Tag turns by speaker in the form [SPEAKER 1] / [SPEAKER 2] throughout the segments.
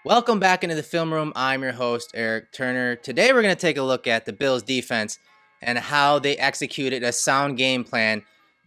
[SPEAKER 1] Welcome back into the film room. I'm your host, Erik Turner. Today we're going to take a look at the Bills' defense and how they executed a sound game plan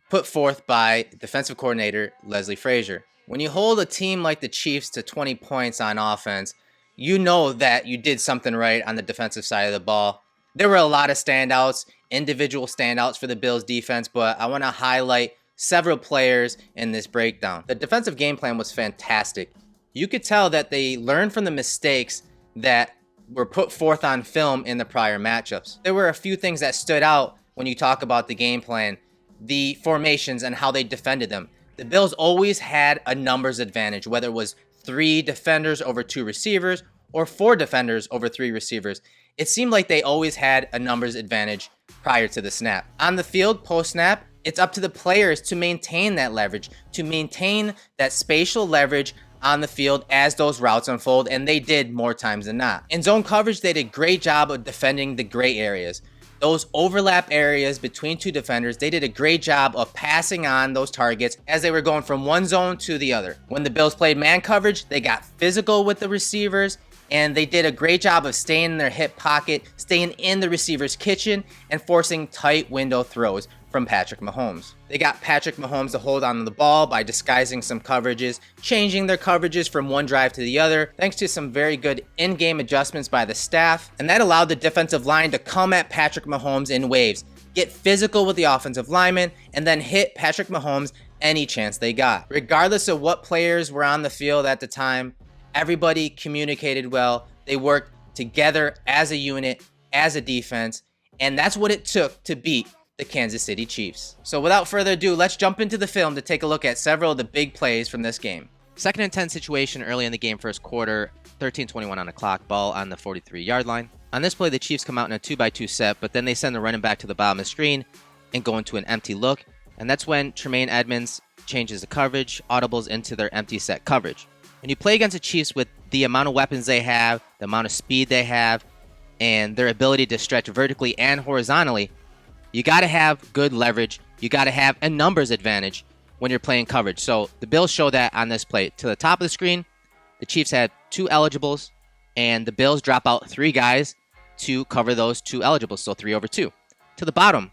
[SPEAKER 1] put forth by defensive coordinator Leslie Frazier. When you hold a team like the Chiefs to 20 points on offense, you know that you did something right on the defensive side of the ball. There were a lot of standouts, individual standouts for the Bills' defense, but I want to highlight several players in this breakdown. The defensive game plan was fantastic. You could tell that they learned from the mistakes that were put forth on film in the prior matchups. There were a few things that stood out when you talk about the game plan, the formations and how they defended them. The Bills always had a numbers advantage, whether it was 3 defenders over 2 receivers or 4 defenders over 3 receivers. It seemed like they always had a numbers advantage prior to the snap. On the field, post-snap, it's up to the players to maintain that leverage, to maintain that spatial leverage on the field as those routes unfold, and they did more times than not. In zone coverage, they did a great job of defending the gray areas. Those overlap areas between 2 defenders, they did a great job of passing on those targets as they were going from one zone to the other. When the Bills played man coverage, they got physical with the receivers, and they did a great job of staying in their hip pocket, staying in the receiver's kitchen, and forcing tight window throws from Patrick Mahomes. They got Patrick Mahomes to hold on to the ball by disguising some coverages, changing their coverages from one drive to the other, thanks to some very good in-game adjustments by the staff, and that allowed the defensive line to come at Patrick Mahomes in waves, get physical with the offensive linemen, and then hit Patrick Mahomes any chance they got. Regardless of what players were on the field at the time, everybody communicated well. They worked together as a unit, as a defense, and that's what it took to beat the Kansas City Chiefs. So without further ado, let's jump into the film to take a look at several of the big plays from this game. Second and 10 situation early in the game, first quarter, 13:21 on the clock, ball on the 43-yard line. On this play, the Chiefs come out in a 2x2 set, but then they send the running back to the bottom of the screen and go into an empty look, and that's when Tremaine Edmonds changes the coverage, audibles into their empty set coverage. When you play against the Chiefs with the amount of weapons they have, the amount of speed they have, and their ability to stretch vertically and horizontally, you got to have good leverage. You got to have a numbers advantage when you're playing coverage. So the Bills show that on this play. To the top of the screen, the Chiefs had 2 eligibles, and the Bills drop out 3 guys to cover those 2 eligibles, so 3 over 2. To the bottom,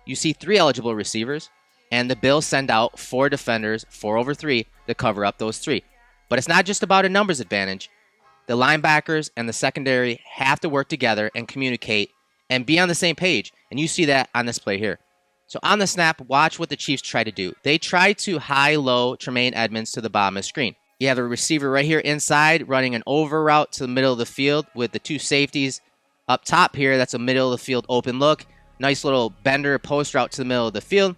[SPEAKER 1] you see 3 eligible receivers, and the Bills send out 4 defenders, 4 over 3, to cover up those 3. But it's not just about a numbers advantage. The linebackers and the secondary have to work together and communicate and be on the same page. And you see that on this play here. So on the snap, watch what the Chiefs try to do. They try to high-low Tremaine Edmonds to the bottom of the screen. You have a receiver right here inside running an over route to the middle of the field with the 2 safeties up top here. That's a middle of the field open look. Nice little bender post route to the middle of the field.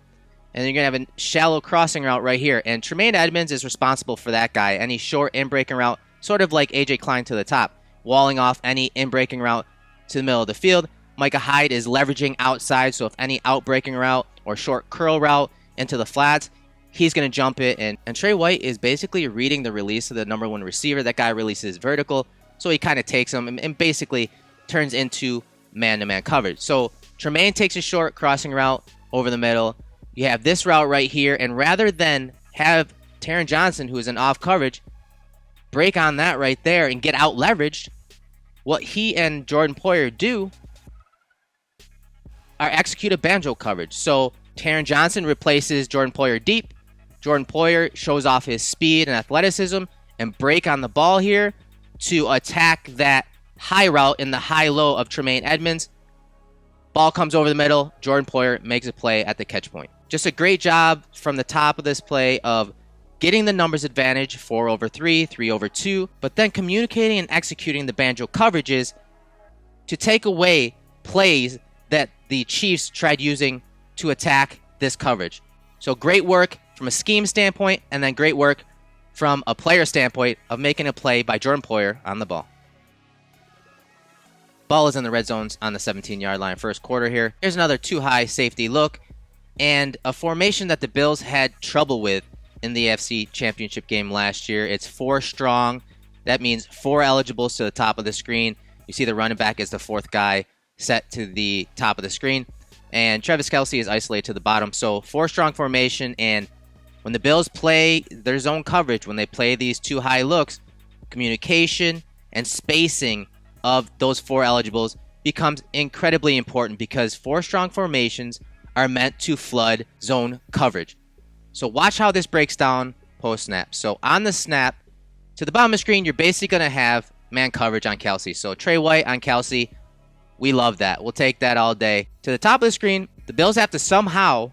[SPEAKER 1] And you're going to have a shallow crossing route right here. And Tremaine Edmonds is responsible for that guy. Any short in-breaking route, sort of like A.J. Klein to the top, walling off any in-breaking route to the middle of the field. Micah Hyde is leveraging outside, so if any out-breaking route or short curl route into the flats, he's going to jump it. And Trey White is basically reading the release of the number 1 receiver. That guy releases vertical, so he kind of takes him and basically turns into man-to-man coverage. So Tremaine takes a short crossing route over the middle. You have this route right here, and rather than have Taron Johnson, who is in off coverage, break on that right there and get out-leveraged, what he and Jordan Poyer do are execute a banjo coverage. So Taron Johnson replaces Jordan Poyer deep. Jordan Poyer shows off his speed and athleticism and break on the ball here to attack that high route in the high-low of Tremaine Edmonds. Ball comes over the middle. Jordan Poyer makes a play at the catch point. Just a great job from the top of this play of getting the numbers advantage, 4 over 3, 3 over 2, but then communicating and executing the banjo coverages to take away plays that the Chiefs tried using to attack this coverage. So great work from a scheme standpoint, and then great work from a player standpoint of making a play by Jordan Poyer on the ball. Ball is in the red zones on the 17-yard line, first quarter here. Here's another 2-high safety look, and a formation that the Bills had trouble with in the AFC Championship game last year. It's 4 strong. That means 4 eligibles to the top of the screen. You see the running back is the 4th guy set to the top of the screen, and Travis Kelce is isolated to the bottom. So 4-strong formation, and when the Bills play their zone coverage, when they play these 2 high looks, communication, and spacing of those 4 eligibles becomes incredibly important because 4 strong formations are meant to flood zone coverage. So watch how this breaks down post-snap. So on the snap, to the bottom of the screen, you're basically going to have man coverage on Kelsey. So Trey White on Kelsey, we love that. We'll take that all day. To the top of the screen, the Bills have to somehow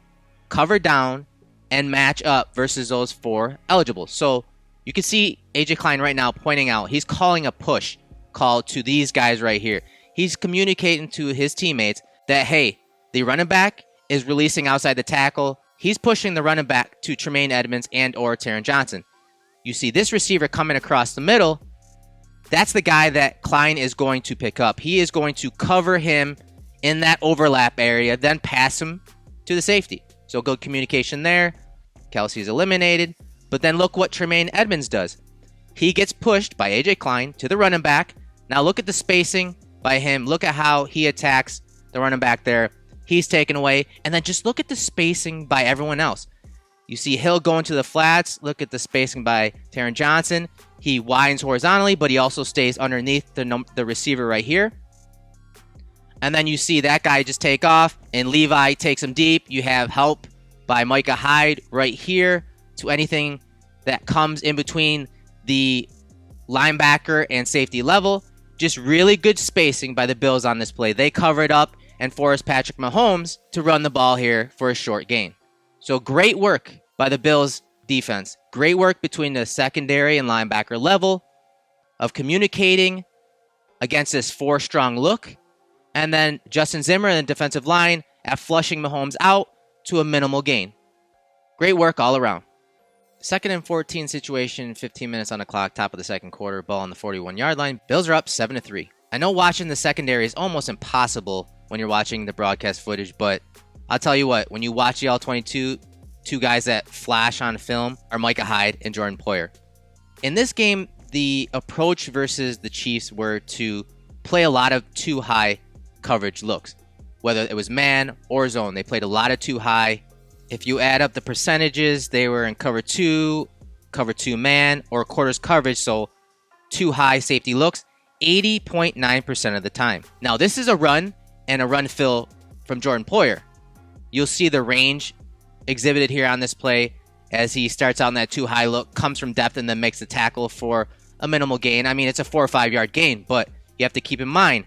[SPEAKER 1] cover down and match up versus those 4 eligibles. So you can see AJ Klein right now pointing out, he's calling a push call to these guys right here. He's communicating to his teammates that, hey, the running back is releasing outside the tackle. He's pushing the running back to Tremaine Edmonds and or Taron Johnson. You see this receiver coming across the middle. That's the guy that Klein is going to pick up. He is going to cover him in that overlap area, then pass him to the safety. So good communication there. Kelsey's eliminated. But then look what Tremaine Edmonds does. He gets pushed by AJ Klein to the running back. Now look at the spacing by him. Look at how he attacks the running back there. He's taken away. And then just look at the spacing by everyone else. You see Hill going to the flats. Look at the spacing by Taron Johnson. He widens horizontally, but he also stays underneath the receiver right here. And then you see that guy just take off, and Levi takes him deep. You have help by Micah Hyde right here to anything that comes in between the linebacker and safety level. Just really good spacing by the Bills on this play. They covered up and forced Patrick Mahomes to run the ball here for a short gain. So great work by the Bills defense. Great work between the secondary and linebacker level of communicating against this 4-strong look. And then Justin Zimmer and the defensive line at flushing Mahomes out to a minimal gain. Great work all around. 2nd and 14 situation, 15 minutes on the clock, top of the second quarter, ball on the 41-yard line. Bills are up 7-3. I know watching the secondary is almost impossible when you're watching the broadcast footage, but I'll tell you what, when you watch the All-22, 2 guys that flash on film are Micah Hyde and Jordan Poyer. In this game, the approach versus the Chiefs were to play a lot of too high coverage looks. Whether it was man or zone, they played a lot of too high. If you add up the percentages, they were in cover 2 man, or quarters coverage, so too high safety looks, 80.9% of the time. Now, this is a run and a run fill from Jordan Poyer. You'll see the range exhibited here on this play as he starts out in that too high look, comes from depth, and then makes the tackle for a minimal gain. I mean, it's a 4 or 5 yard gain, but you have to keep in mind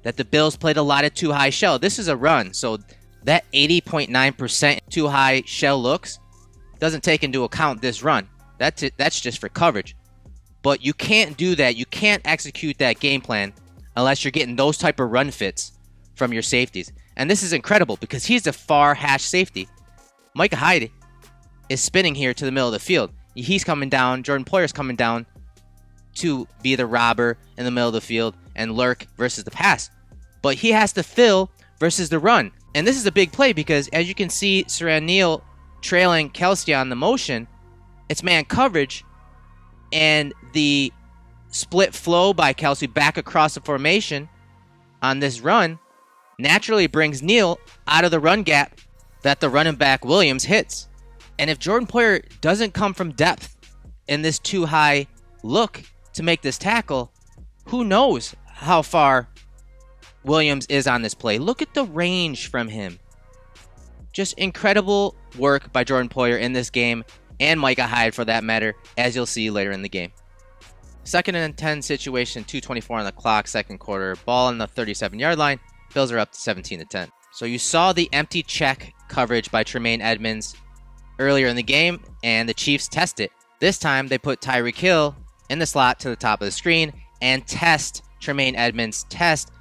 [SPEAKER 1] that the Bills played a lot of too high shell. This is a run, so that 80.9% too high shell looks doesn't take into account this run. That's just for coverage. But you can't do that. You can't execute that game plan unless you're getting those type of run fits from your safeties. And this is incredible because he's a far hash safety. Micah Hyde is spinning here to the middle of the field. He's coming down. Jordan Poyer's coming down to be the robber in the middle of the field and lurk versus the pass. But he has to fill versus the run. And this is a big play because as you can see, Siran Neal trailing Kelsey on the motion, it's man coverage, and the split flow by Kelsey back across the formation on this run naturally brings Neal out of the run gap that the running back Williams hits. And if Jordan Poyer doesn't come from depth in this too high look to make this tackle, who knows how far Williams is on this play. Look at the range from him. Just incredible work by Jordan Poyer in this game, and Micah Hyde for that matter, as you'll see later in the game. 2nd and 10 situation, 2:24 on the clock, second quarter, ball on the 37-yard line. Bills are up to 17-10. So you saw the empty check coverage by Tremaine Edmonds earlier in the game, and the Chiefs test it. This time they put Tyreek Hill in the slot to the top of the screen and test Tremaine Edmonds, test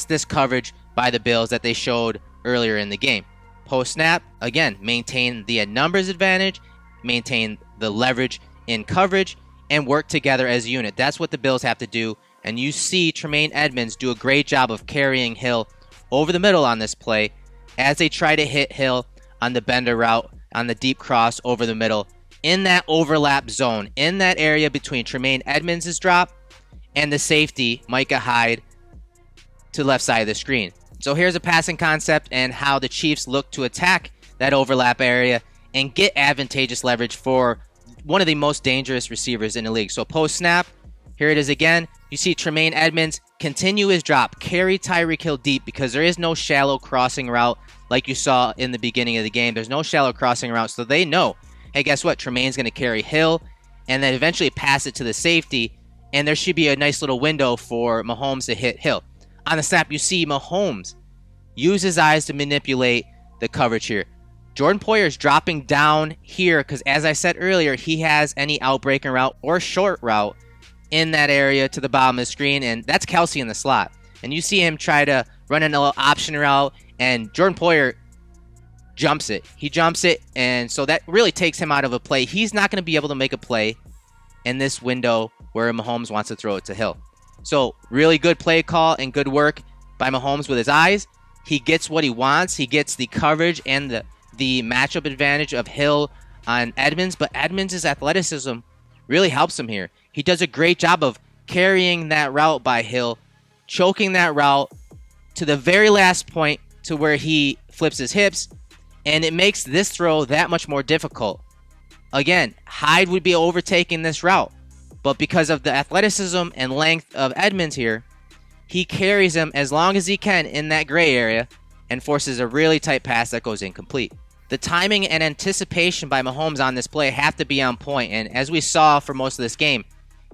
[SPEAKER 1] this coverage by the Bills that they showed earlier in the game. Post-snap, again, maintain the numbers advantage, maintain the leverage in coverage, and work together as a unit. That's what the Bills have to do, and you see Tremaine Edmonds do a great job of carrying Hill over the middle on this play as they try to hit Hill on the bender route, on the deep cross over the middle, in that overlap zone, in that area between Tremaine Edmonds' drop and the safety, Micah Hyde, to the left side of the screen. So here's a passing concept and how the Chiefs look to attack that overlap area and get advantageous leverage for one of the most dangerous receivers in the league. So post-snap, Here it is again. You see Tremaine Edmonds continue his drop, carry Tyreek Hill deep because there is no shallow crossing route like you saw in the beginning of the game. There's no shallow crossing route, so they know, hey, guess what? Tremaine's going to carry Hill and then eventually pass it to the safety, and there should be a nice little window for Mahomes to hit Hill. On the snap, you see Mahomes use his eyes to manipulate the coverage here. Jordan Poyer is dropping down here because, as I said earlier, he has any outbreaking route or short route in that area to the bottom of the screen, and that's Kelce in the slot. And you see him try to run a little option route, and Jordan Poyer jumps it. He jumps it, and so that really takes him out of a play. He's not going to be able to make a play in this window where Mahomes wants to throw it to Hill. So really good play call and good work by Mahomes with his eyes. He gets what he wants. He gets the coverage and the matchup advantage of Hill on Edmonds, but Edmonds' athleticism really helps him here. He does a great job of carrying that route by Hill, choking that route to the very last point to where he flips his hips, and it makes this throw that much more difficult. Again, Hyde would be overtaking this route, but because of the athleticism and length of Edmonds here, he carries him as long as he can in that gray area and forces a really tight pass that goes incomplete. The timing and anticipation by Mahomes on this play have to be on point, and as we saw for most of this game,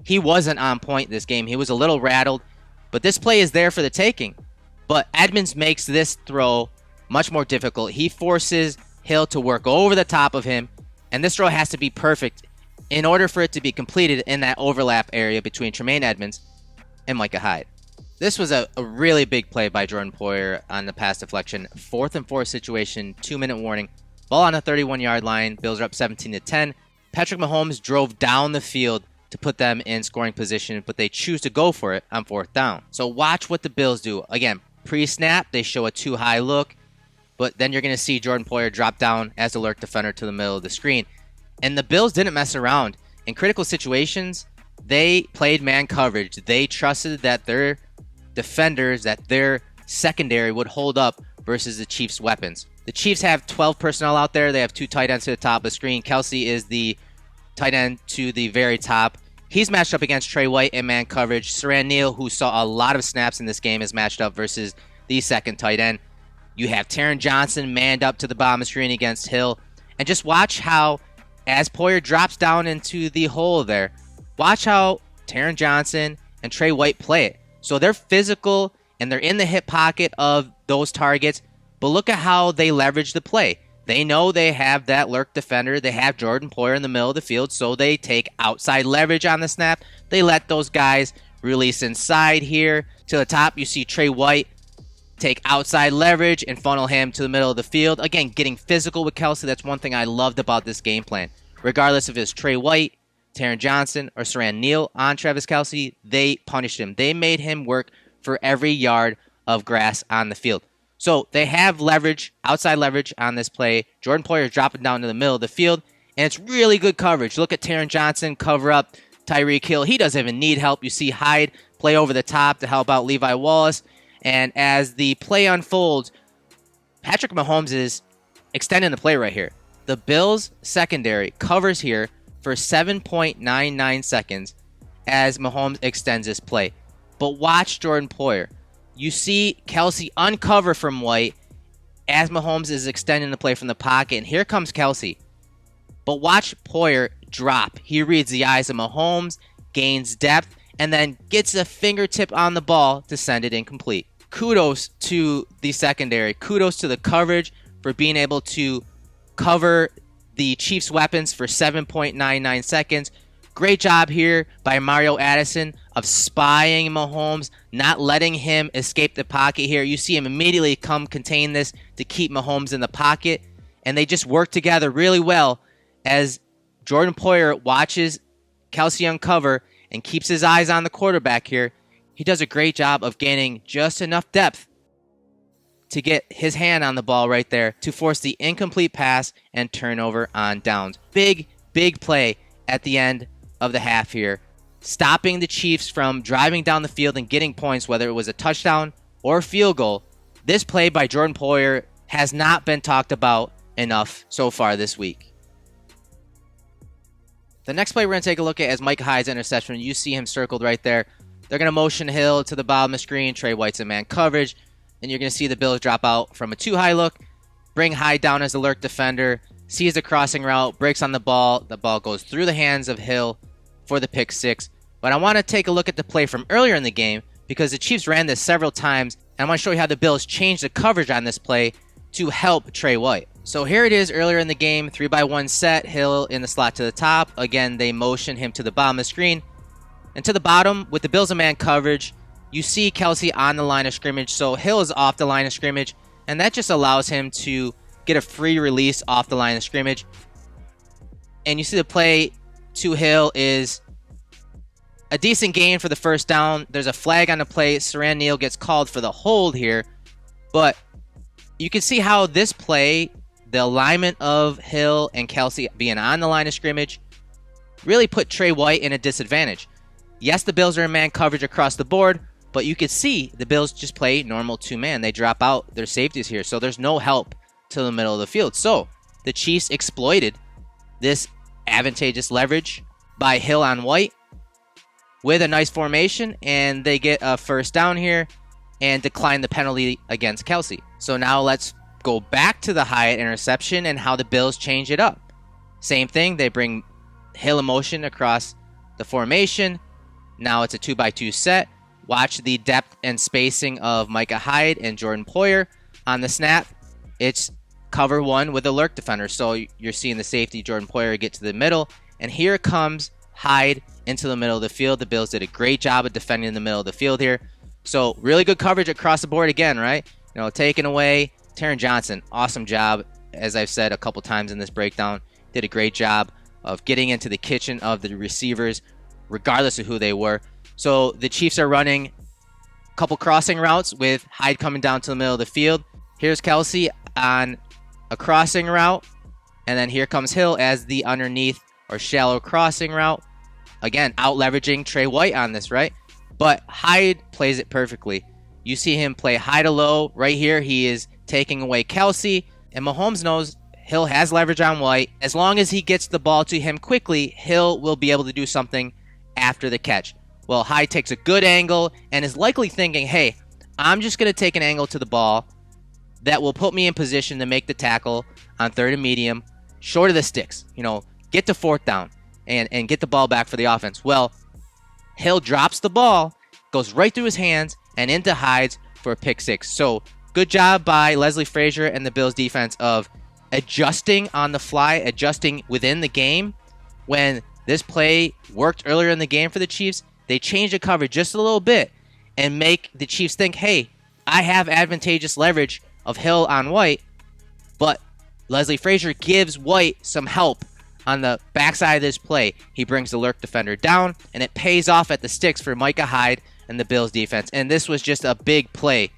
[SPEAKER 1] he wasn't on point this game. He was a little rattled, but this play is there for the taking. But Edmonds makes this throw much more difficult. He forces Hill to work over the top of him, and this throw has to be perfect in order for it to be completed in that overlap area between Tremaine Edmonds and Micah Hyde. This was a really big play by Jordan Poyer on the pass deflection. 4th and 4 situation, 2-minute warning. Ball on the 31-yard line. Bills are up 17-10. Patrick Mahomes drove down the field to put them in scoring position, but they choose to go for it on 4th down. So watch what the Bills do. Again, pre-snap, they show a too-high look, but then you're going to see Jordan Poyer drop down as a lurk defender to the middle of the screen. And the Bills didn't mess around. In critical situations, they played man coverage. They trusted that their defenders, that their secondary would hold up versus the Chiefs' weapons. The Chiefs have 12 personnel out there. They have 2 tight ends to the top of the screen. Kelce is the tight end to the very top. He's matched up against Trey White in man coverage. Siran Neal, who saw a lot of snaps in this game, is matched up versus the second tight end. You have Taron Johnson manned up to the bottom of the screen against Hill. And just watch how, as Poyer drops down into the hole there, watch how Taron Johnson and Trey White play it. So they're physical and they're in the hip pocket of those targets, but look at how they leverage the play. They know they have that lurk defender. They have Jordan Poyer in the middle of the field, so they take outside leverage on the snap. They let those guys release inside here. To the top, you see Trey White take outside leverage and funnel him to the middle of the field. Again, getting physical with Kelce. That's one thing I loved about this game plan. Regardless if it's Trey White, Taron Johnson, or Siran Neal on Travis Kelce, they punished him. They made him work for every yard of grass on the field. So they have leverage, outside leverage on this play. Jordan Poyer is dropping down to the middle of the field, and it's really good coverage. Look at Taron Johnson cover up Tyreek Hill. He doesn't even need help. You see Hyde play over the top to help out Levi Wallace. And as the play unfolds, Patrick Mahomes is extending the play right here. The Bills' secondary covers here for 7.99 seconds as Mahomes extends this play. But watch Jordan Poyer. You see Kelce uncover from White as Mahomes is extending the play from the pocket. And here comes Kelce. But watch Poyer drop. He reads the eyes of Mahomes, gains depth, and then gets a fingertip on the ball to send it incomplete. Kudos to the secondary. Kudos to the coverage for being able to cover the Chiefs' weapons for 7.99 seconds. Great job here by Mario Addison of spying Mahomes, not letting him escape the pocket here. You see him immediately come contain this to keep Mahomes in the pocket, and they just work together really well as Jordan Poyer watches Kelce uncover and keeps his eyes on the quarterback here. He does a great job of gaining just enough depth to get his hand on the ball right there to force the incomplete pass and turnover on downs. Big play at the end of the half here, stopping the Chiefs from driving down the field and getting points, whether it was a touchdown or a field goal. This play by Jordan Poyer has not been talked about enough so far this week. The next play we're going to take a look at is Micah Hyde's interception. You see him circled right there. They're going to motion Hill to the bottom of the screen. Trey White's in man coverage. And you're going to see the Bills drop out from a too-high look. Bring Hyde down as a lurk defender. Sees the crossing route. Breaks on the ball. The ball goes through the hands of Hill for the pick six. But I want to take a look at the play from earlier in the game because the Chiefs ran this several times. And I want to show you how the Bills changed the coverage on this play to help Trey White. So here it is earlier in the game, 3-by-1 set, Hill in the slot to the top. Again, they motion him to the bottom of the screen. And to the bottom, with the Bills in man coverage, you see Kelce on the line of scrimmage. So Hill is off the line of scrimmage, and that just allows him to get a free release off the line of scrimmage. And you see the play to Hill is a decent gain for the first down. There's a flag on the play. Saran Neal gets called for the hold here. But you can see how this play, the alignment of Hill and Kelce being on the line of scrimmage, really put Trey White in a disadvantage. Yes, the Bills are in man coverage across the board, but you can see the Bills just play normal two-man. They drop out their safeties here, so there's no help to the middle of the field. So the Chiefs exploited this advantageous leverage by Hill on White with a nice formation, and they get a first down here and decline the penalty against Kelce. So now let's go back to the Hyatt interception and how the Bills change it up. Same thing, they bring Hill in motion across the formation. Now it's a 2-by-2 set. Watch the depth and spacing of Micah Hyde and Jordan Poyer. On the snap, it's cover one with a lurk defender. So you're seeing the safety, Jordan Poyer, get to the middle. And here comes Hyde into the middle of the field. The Bills did a great job of defending in the middle of the field here. So really good coverage across the board again, right? Taken away. Taron Johnson, awesome job. As I've said a couple times in this breakdown, did a great job of getting into the kitchen of the receivers, regardless of who they were. So the Chiefs are running a couple crossing routes with Hyde coming down to the middle of the field. Here's Kelce on a crossing route. And then here comes Hill as the underneath or shallow crossing route. Again, out leveraging Trey White on this, right? But Hyde plays it perfectly. You see him play high to low. Right here, he is taking away Kelce. And Mahomes knows Hill has leverage on White. As long as he gets the ball to him quickly, Hill will be able to do something after the catch. Well, Hyde takes a good angle and is likely thinking, hey, I'm just going to take an angle to the ball that will put me in position to make the tackle on third and medium, short of the sticks. Get to fourth down and get the ball back for the offense. Well, Hill drops the ball, goes right through his hands and into Hyde's for a pick six. So good job by Leslie Frazier and the Bills defense of adjusting on the fly, adjusting within the game. When this play worked earlier in the game for the Chiefs, they changed the coverage just a little bit and make the Chiefs think, hey, I have advantageous leverage of Hill on White, but Leslie Frazier gives White some help on the backside of this play. He brings the lurk defender down, and it pays off at the sticks for Micah Hyde and the Bills defense. And this was just a big play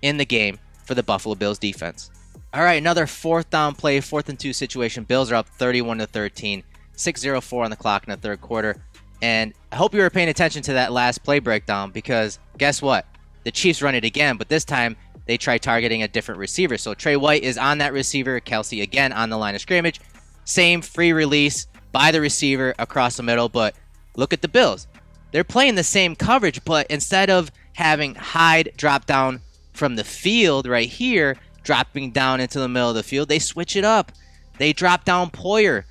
[SPEAKER 1] in the game for the Buffalo Bills defense. All right, another fourth down play, 4th and 2 situation. Bills are up 31-13, 6:04 on the clock in the third quarter. And I hope you were paying attention to that last play breakdown because guess what? The Chiefs run it again, but this time they try targeting a different receiver. So Trey White is on that receiver. Kelce again on the line of scrimmage. Same free release by the receiver across the middle, but look at the Bills. They're playing the same coverage, but instead of having Hyde drop down from the field right here, dropping down into the middle of the field, they switch it up. They drop down Poyer.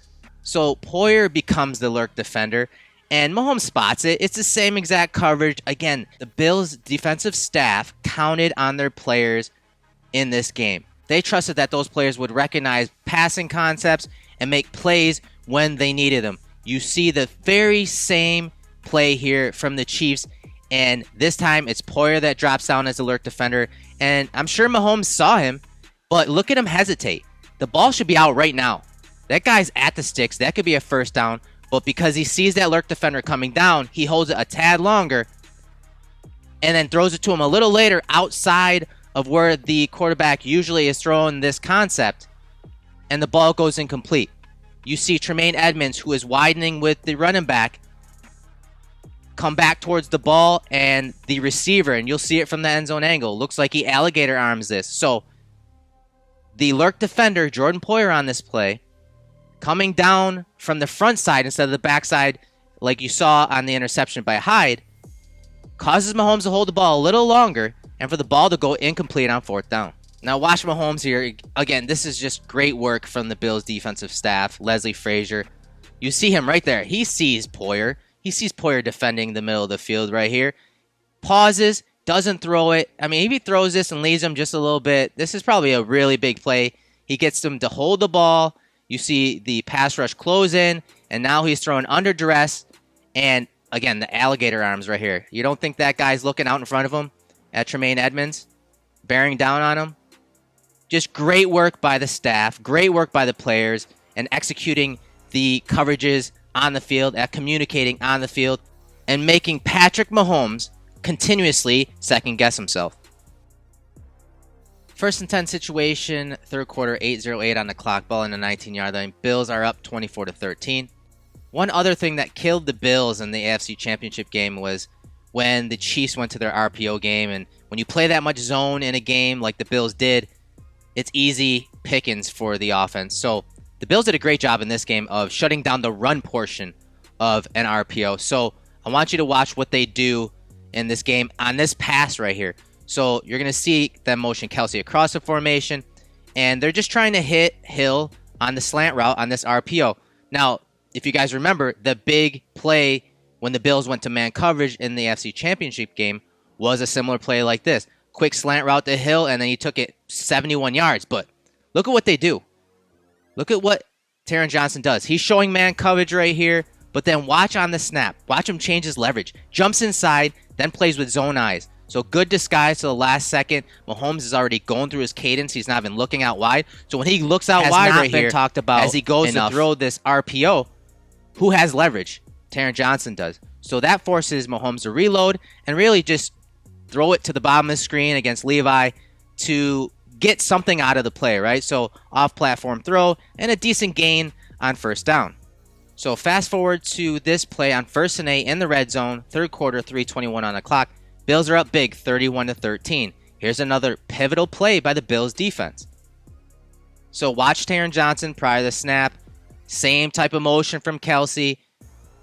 [SPEAKER 1] So Poyer becomes the lurk defender, and Mahomes spots it. It's the same exact coverage. Again, the Bills' defensive staff counted on their players in this game. They trusted that those players would recognize passing concepts and make plays when they needed them. You see the very same play here from the Chiefs, and this time it's Poyer that drops down as a lurk defender, and I'm sure Mahomes saw him, but look at him hesitate. The ball should be out right now. That guy's at the sticks. That could be a first down, but because he sees that lurk defender coming down, he holds it a tad longer and then throws it to him a little later outside of where the quarterback usually is throwing this concept, and the ball goes incomplete. You see Tremaine Edmonds, who is widening with the running back, come back towards the ball and the receiver, and you'll see it from the end zone angle. Looks like he alligator arms this. So the lurk defender, Jordan Poyer, on this play, coming down from the front side instead of the back side, like you saw on the interception by Hyde, causes Mahomes to hold the ball a little longer and for the ball to go incomplete on 4th down. Now watch Mahomes here. Again, this is just great work from the Bills defensive staff. Leslie Frazier. You see him right there. He sees Poyer. He sees Poyer defending the middle of the field right here. Pauses, doesn't throw it. I mean, if he throws this and leaves him just a little bit, this is probably a really big play. He gets them to hold the ball. You see the pass rush close in, and now he's throwing under duress. And again, the alligator arms right here. You don't think that guy's looking out in front of him at Tremaine Edmonds, bearing down on him? Just great work by the staff, great work by the players, and executing the coverages on the field, at communicating on the field, and making Patrick Mahomes continuously second-guess himself. 1st and 10 situation, 3rd quarter, 8:08 on the clock, ball in the 19-yard line. Bills are up 24-13. One other thing that killed the Bills in the AFC Championship game was when the Chiefs went to their RPO game, and when you play that much zone in a game like the Bills did, it's easy pickings for the offense. So the Bills did a great job in this game of shutting down the run portion of an RPO. So I want you to watch what they do in this game on this pass right here. So you're going to see them motion Kelce across the formation, and they're just trying to hit Hill on the slant route on this RPO. Now, if you guys remember, the big play when the Bills went to man coverage in the AFC Championship game was a similar play like this. Quick slant route to Hill, and then he took it 71 yards. But look at what they do. Look at what Taron Johnson does. He's showing man coverage right here, but then watch on the snap. Watch him change his leverage. Jumps inside, then plays with zone eyes. So good disguise to the last second. Mahomes is already going through his cadence. He's not even looking out wide. So when he looks out wide right here, talked about as he goes to throw this RPO, who has leverage? Taron Johnson does. So that forces Mahomes to reload and really just throw it to the bottom of the screen against Levi to get something out of the play, right? So off-platform throw and a decent gain on 1st down. So fast forward to this play on 1st and 8 in the red zone, 3rd quarter, 3:21 on the clock. Bills are up big, 31-13. Here's another pivotal play by the Bills defense. So watch Taron Johnson prior to the snap. Same type of motion from Kelce.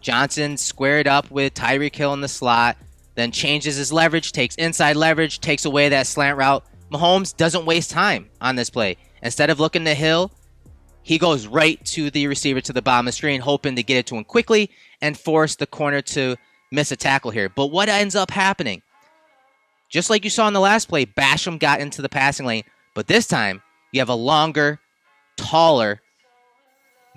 [SPEAKER 1] Johnson squared up with Tyreek Hill in the slot, then changes his leverage, takes inside leverage, takes away that slant route. Mahomes doesn't waste time on this play. Instead of looking to Hill, he goes right to the receiver to the bottom of the screen, hoping to get it to him quickly and force the corner to miss a tackle here. But what ends up happening? Just like you saw in the last play, Basham got into the passing lane, but this time you have a longer, taller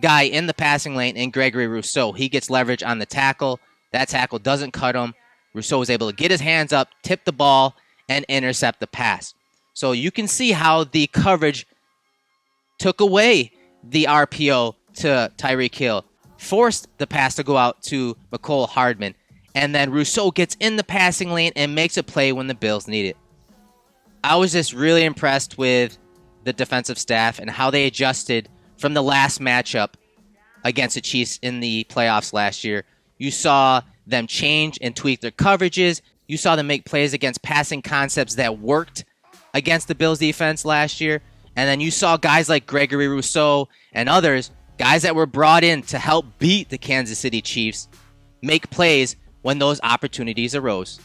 [SPEAKER 1] guy in the passing lane in Gregory Rousseau. He gets leverage on the tackle. That tackle doesn't cut him. Rousseau is able to get his hands up, tip the ball, and intercept the pass. So you can see how the coverage took away the RPO to Tyreek Hill, forced the pass to go out to Mecole Hardman, and then Rousseau gets in the passing lane and makes a play when the Bills need it. I was just really impressed with the defensive staff and how they adjusted from the last matchup against the Chiefs in the playoffs last year. You saw them change and tweak their coverages. You saw them make plays against passing concepts that worked against the Bills defense last year. And then you saw guys like Gregory Rousseau and others, guys that were brought in to help beat the Kansas City Chiefs, make plays when those opportunities arose.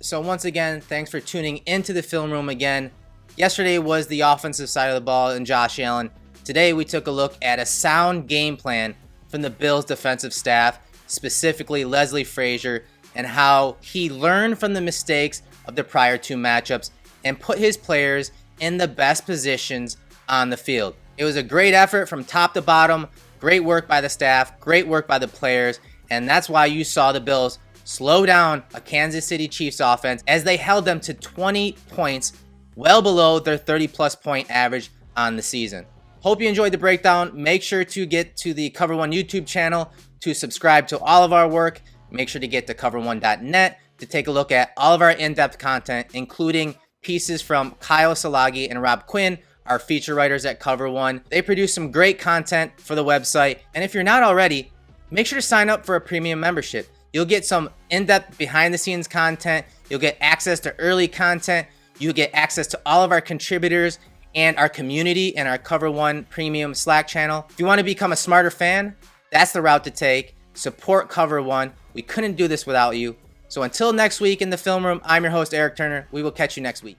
[SPEAKER 1] So once again, thanks for tuning into the film room again. Yesterday was the offensive side of the ball and Josh Allen. Today we took a look at a sound game plan from the Bills defensive staff, specifically Leslie Frazier, and how he learned from the mistakes of the prior 2 matchups and put his players in the best positions on the field. It was a great effort from top to bottom. Great work by the staff, great work by the players, and that's why you saw the Bills slow down a Kansas City Chiefs offense as they held them to 20 points, well below their 30-plus point average on the season. Hope you enjoyed the breakdown. Make sure to get to the Cover One YouTube channel to subscribe to all of our work. Make sure to get to cover1.net to take a look at all of our in-depth content, including pieces from Kyle Salagi and Rob Quinn, our feature writers at Cover One. They produce some great content for the website. And if you're not already, make sure to sign up for a premium membership. You'll get some in-depth behind-the-scenes content. You'll get access to early content. You'll get access to all of our contributors and our community and our Cover One Premium Slack channel. If you want to become a smarter fan, that's the route to take. Support Cover One. We couldn't do this without you. So until next week in the film room, I'm your host, Erik Turner. We will catch you next week.